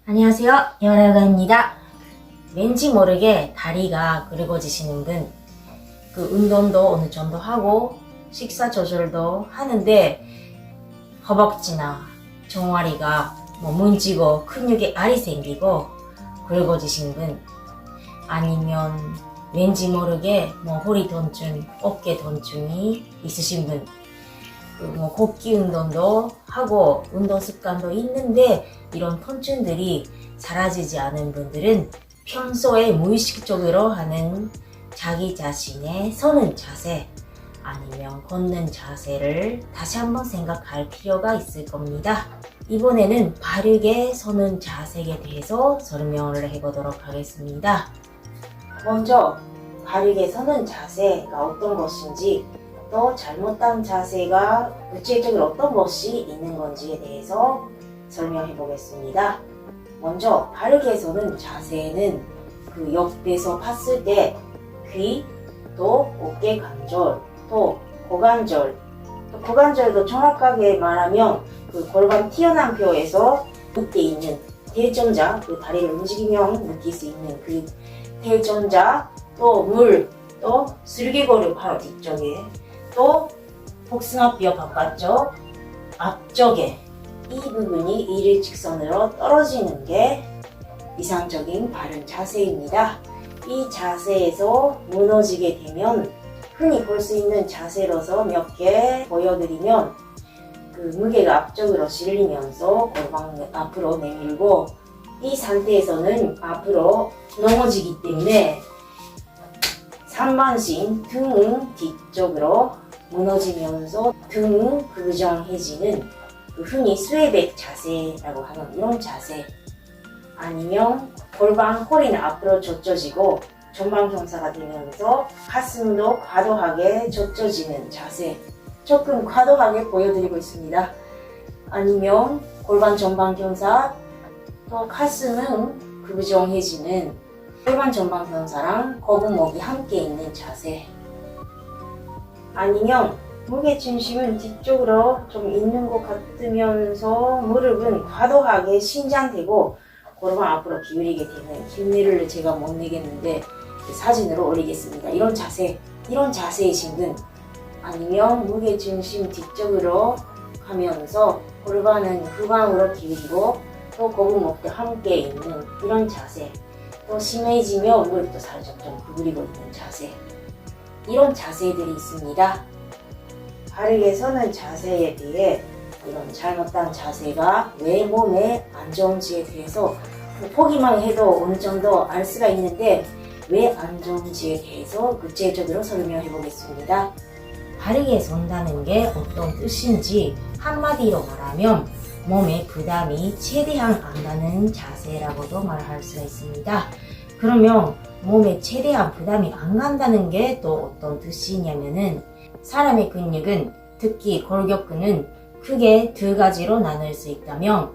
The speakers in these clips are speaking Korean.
안녕하세요, 여라가입니다. 왠지 모르게 다리가 굵어지시는 분, 운동도 어느 정도 하고 식사 조절도 하는데 허벅지나 종아리가 문지고 근육에 알이 생기고 굵어지신 분, 아니면 왠지 모르게 허리 통증, 어깨 통증이 있으신 분, 걷기 운동도 하고 운동 습관도 있는데 이런 통증들이 사라지지 않은 분들은 평소에 무의식적으로 하는 자기 자신의 서는 자세 아니면 걷는 자세를 다시 한번 생각할 필요가 있을 겁니다. 이번에는 바르게 서는 자세에 대해서 설명을 해보도록 하겠습니다. 먼저 바르게 서는 자세가 어떤 것인지, 또 잘못된 자세가 구체적으로 어떤 것이 있는 건지에 대해서 설명해 보겠습니다. 먼저 바르게 서는 자세는 옆에서 봤을 때 귀, 또 어깨 관절, 또 고관절, 또 고관절도 정확하게 말하면 골반 튀어나온 표에서 밑에 있는 대전자, 다리를 움직이면 느낄 수 있는 대전자, 또 물, 또 슬개골 바로 뒤쪽에, 또 복숭아뼈 바깥쪽 앞쪽에 이 부분이 일직선으로 떨어지는 게 이상적인 바른 자세입니다. 이 자세에서 무너지게 되면 흔히 볼 수 있는 자세로서 몇 개 보여드리면 무게가 앞쪽으로 실리면서 골반 앞으로 내밀고, 이 상태에서는 앞으로 넘어지기 때문에 상반신 등 뒤쪽으로 무너지면서 등은 부정해지는 흔히 스웨백 자세라고 하는 이런 자세, 아니면 골반 허리는 앞으로 젖혀지고 전방경사가 되면서 가슴도 과도하게 젖혀지는 자세, 조금 과도하게 보여드리고 있습니다. 아니면 골반 전방경사, 또 가슴은 부정해지는 골반 전방경사랑 거북목이 함께 있는 자세, 아니면 무게중심은 뒤쪽으로 좀 있는 것 같으면서 무릎은 과도하게 신장되고 골반 앞으로 기울이게 되는 흉내를 제가 못 내겠는데 사진으로 올리겠습니다. 이런 자세이신 분, 아니면 무게중심 뒤쪽으로 가면서 골반은 후방으로 기울이고 또 거북목도 함께 있는 이런 자세, 또 심해지며 무릎도 살짝 좀 구부리고 있는 자세, 이런 자세들이 있습니다. 바르게 서는 자세에 대해 이런 잘못된 자세가 왜 몸에 안 좋은지에 대해서 보기만 해도 어느 정도 알 수가 있는데 왜 안 좋은지에 대해서 구체적으로 설명해 보겠습니다. 바르게 선다는 게 어떤 뜻인지 한마디로 말하면 몸에 부담이 최대한 안 가는 자세라고도 말할 수가 있습니다. 그러면 몸에 최대한 부담이 안 간다는 게 또 어떤 뜻이냐면은, 사람의 근육은, 특히 골격근은 크게 두 가지로 나눌 수 있다면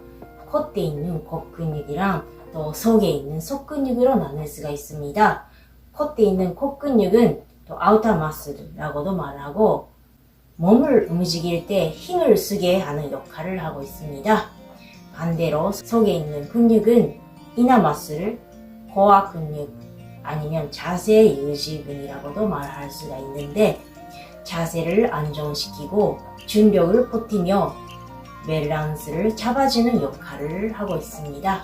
콧대 있는 콧근육이랑 또 속에 있는 속근육으로 나눌 수가 있습니다. 콧대 있는 콧근육은 또 아우터 마슬이라고도 말하고 몸을 움직일 때 힘을 쓰게 하는 역할을 하고 있습니다. 반대로 속에 있는 근육은 이너 마슬, 고아 근육, 아니면 자세 유지근이라고도 말할 수가 있는데, 자세를 안정시키고 중력을 버티며 밸런스를 잡아주는 역할을 하고 있습니다.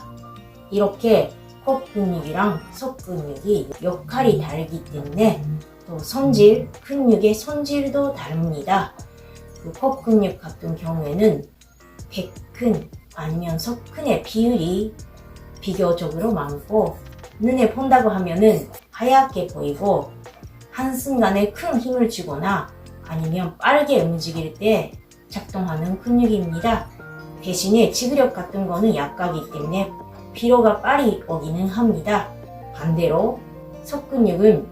이렇게 코 근육이랑 속 근육이 역할이 다르기 때문에 또 근육의 손질도 다릅니다. 코 근육 같은 경우에는 백근 아니면 속근의 비율이 비교적으로 많고, 눈에 본다고 하면은 하얗게 보이고 한순간에 큰 힘을 주거나 아니면 빠르게 움직일 때 작동하는 근육입니다. 대신에 지구력 같은 거는 약하기 때문에 피로가 빨리 오기는 합니다. 반대로 속근육은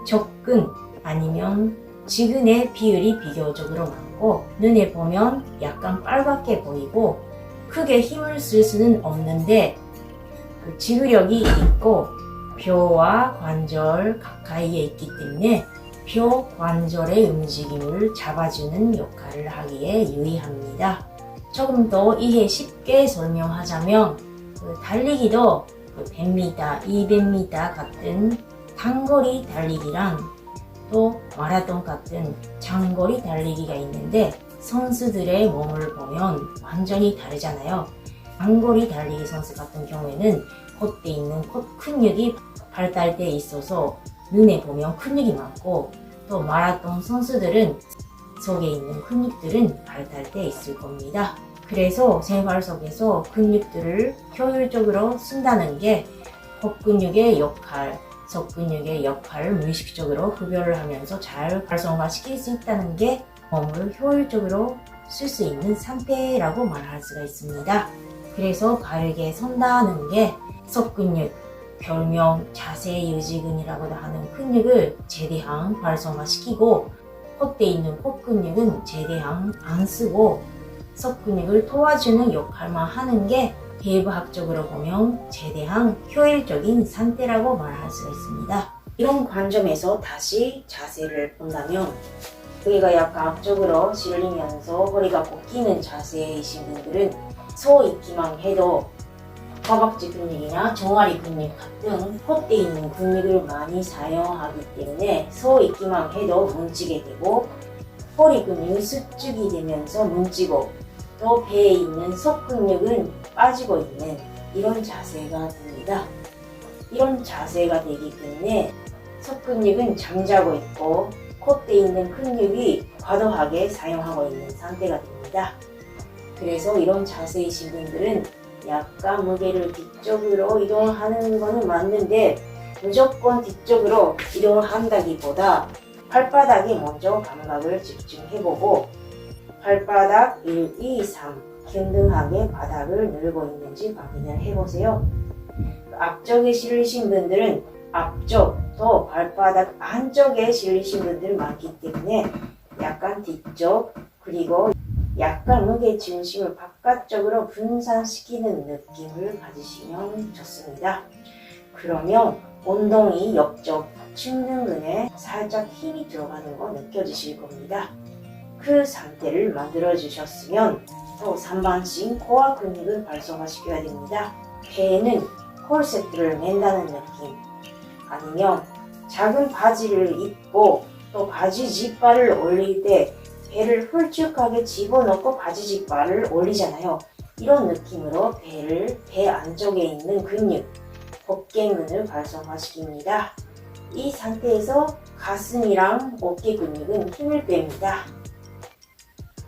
적근 아니면 지근의 비율이 비교적으로 많고 눈에 보면 약간 빨갛게 보이고 크게 힘을 쓸 수는 없는데 지구력이 있고 뼈와 관절 가까이에 있기 때문에 뼈 관절의 움직임을 잡아주는 역할을 하기에 유의합니다. 조금 더 이해 쉽게 설명하자면 달리기도 100m, 200m 같은 단거리 달리기랑 또 마라톤 같은 장거리 달리기가 있는데 선수들의 몸을 보면 완전히 다르잖아요. 장거리 달리기 선수 같은 경우에는 콧대 있는 콧 근육이 발달돼 있어서 눈에 보면 근육이 많고 또 마라톤 선수들은 속에 있는 근육들은 발달돼 있을 겁니다. 그래서 생활 속에서 근육들을 효율적으로 쓴다는 게 콧 근육의 역할, 속 근육의 역할을 무의식적으로 구별을 하면서 잘 활성화시킬 수 있다는 게 몸을 효율적으로 쓸 수 있는 상태라고 말할 수가 있습니다. 그래서 바르게 선다는 게 속 근육, 별명 자세 유지근이라고도 하는 근육을 최대한 활성화시키고 콧대 있는 콧 근육은 최대한 안 쓰고 속 근육을 도와주는 역할만 하는 게 비과학적으로 보면 최대한 효율적인 상태라고 말할 수가 있습니다. 이런 관점에서 다시 자세를 본다면 여기가 약간 앞쪽으로 실리면서 허리가 꺾이는 자세이신 분들은 서 있기만 해도 허벅지 근육이나 종아리 근육 같은 콧대 있는 근육을 많이 사용하기 때문에 서 있기만 해도 뭉치게 되고 허리 근육이 수축이 되면서 뭉치고 또 배에 있는 속 근육은 빠지고 있는 이런 자세가 됩니다. 이런 자세가 되기 때문에 속 근육은 잠자고 있고 콧대 있는 근육이 과도하게 사용하고 있는 상태가 됩니다. 그래서 이런 자세이신 분들은 약간 무게를 뒤쪽으로 이동하는 것은 맞는데 무조건 뒤쪽으로 이동한다기보다 발바닥에 먼저 감각을 집중해보고 발바닥 1, 2, 3 균등하게 바닥을 누르고 있는지 확인을 해보세요. 앞쪽에 실리신 분들은 앞쪽 또 발바닥 안쪽에 실리신 분들 많기 때문에 약간 뒤쪽 그리고 약간 무게 중심을 바깥쪽으로 분산시키는 느낌을 가지시면 좋습니다. 그러면 엉덩이 옆쪽 측근근에 살짝 힘이 들어가는 거 느껴지실 겁니다. 그 상태를 만들어 주셨으면 또 상반신 코어 근육을 활성화시켜야 됩니다. 배에는 콜세트를 맨다는 느낌 아니면 작은 바지를 입고 또 바지 지퍼를 올릴 때 배를 훌쭉하게 집어넣고 바지 지퍼를 올리잖아요. 이런 느낌으로 배 안쪽에 있는 근육, 복갱근을 활성화시킵니다. 이 상태에서 가슴이랑 어깨 근육은 힘을 뺍니다.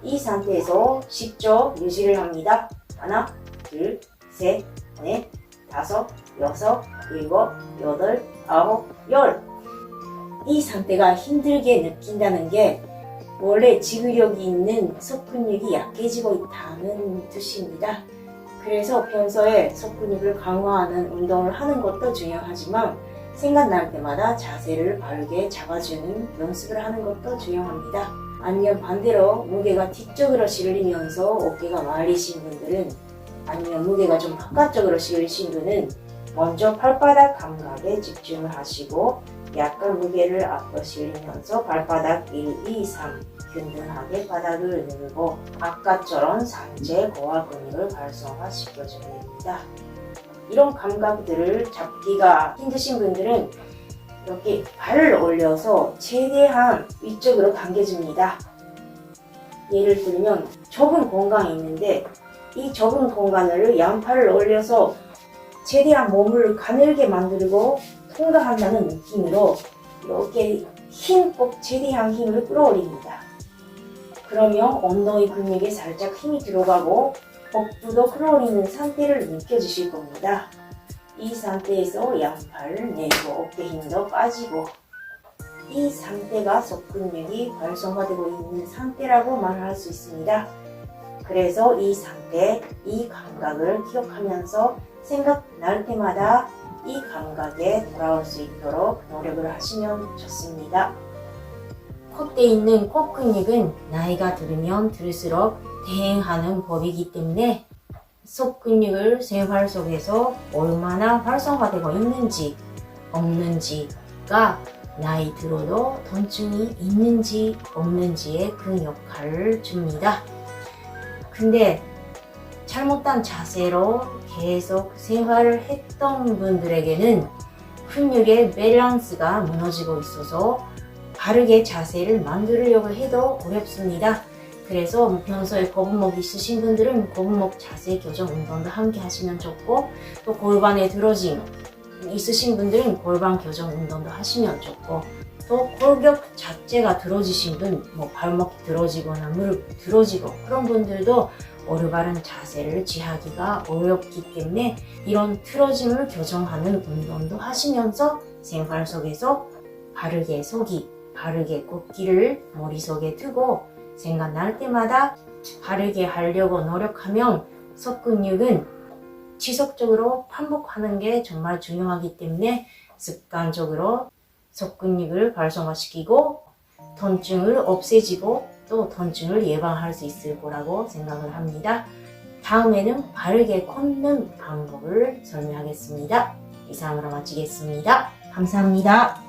이 상태에서 10초 유지를 합니다. 하나, 둘, 셋, 넷, 다섯, 여섯, 일곱, 여덟, 아홉, 열. 이 상태가 힘들게 느낀다는 게 원래 지구력이 있는 속 근육이 약해지고 있다는 뜻입니다. 그래서 평소에 속 근육을 강화하는 운동을 하는 것도 중요하지만 생각날 때마다 자세를 바르게 잡아주는 연습을 하는 것도 중요합니다. 아니면 반대로 무게가 뒤쪽으로 실리면서 어깨가 말리신 분들은 아니면 무게가 좀 바깥쪽으로 실리신 분은 먼저 발바닥 감각에 집중을 하시고 약간 무게를 앞으로 실리면서 발바닥 1, 2, 3 균등하게 바닥을 누르고 아까처럼 상체 고와 근육을 활성화시켜줘야 됩니다. 이런 감각들을 잡기가 힘드신 분들은 이렇게 발을 올려서 최대한 위쪽으로 당겨줍니다. 예를 들면 좁은 공간이 있는데 이 좁은 공간을 양팔을 올려서 최대한 몸을 가늘게 만들고 통과한다는 느낌으로 이렇게 꼭 최대한 힘을 끌어올립니다. 그러면 엉덩이 근육에 살짝 힘이 들어가고 복부도 끌어올리는 상태를 느껴주실 겁니다. 이 상태에서 양팔을 내리고 어깨 힘도 빠지고 이 상태가 속 근육이 활성화되고 있는 상태라고 말할 수 있습니다. 그래서 이 상태, 이 감각을 기억하면서 생각날 때마다 이 감각에 돌아올 수 있도록 노력을 하시면 좋습니다. 콧대 있는 코 근육은 나이가 들면 들수록 대행하는 법이기 때문에 속 근육을 생활 속에서 얼마나 활성화되고 있는지 없는지가 나이 들어도 통증이 있는지 없는지에 그 역할을 줍니다. 근데 잘못된 자세로 계속 생활을 했던 분들에게는 근육의 밸런스가 무너지고 있어서 바르게 자세를 만들려고 해도 어렵습니다. 그래서 평소에 거북목 있으신 분들은 거북목 자세 교정 운동도 함께 하시면 좋고, 또 골반에 들어짐 있으신 분들은 골반 교정 운동도 하시면 좋고, 또 골격 자체가 들어지신 분, 발목이 들어지거나 무릎이 들어지고 그런 분들도 올바른 자세를 취하기가 어렵기 때문에 이런 틀어짐을 교정하는 운동도 하시면서 생활 속에서 바르게 서기, 바르게 걷기를 머릿속에 두고 생각날 때마다 바르게 하려고 노력하면 속근육은 지속적으로 반복하는 게 정말 중요하기 때문에 습관적으로 속근육을 활성화시키고 통증을 없애지고 또 통증을 예방할 수 있을 거라고 생각을 합니다. 다음에는 바르게 걷는 방법을 설명하겠습니다. 이상으로 마치겠습니다. 감사합니다.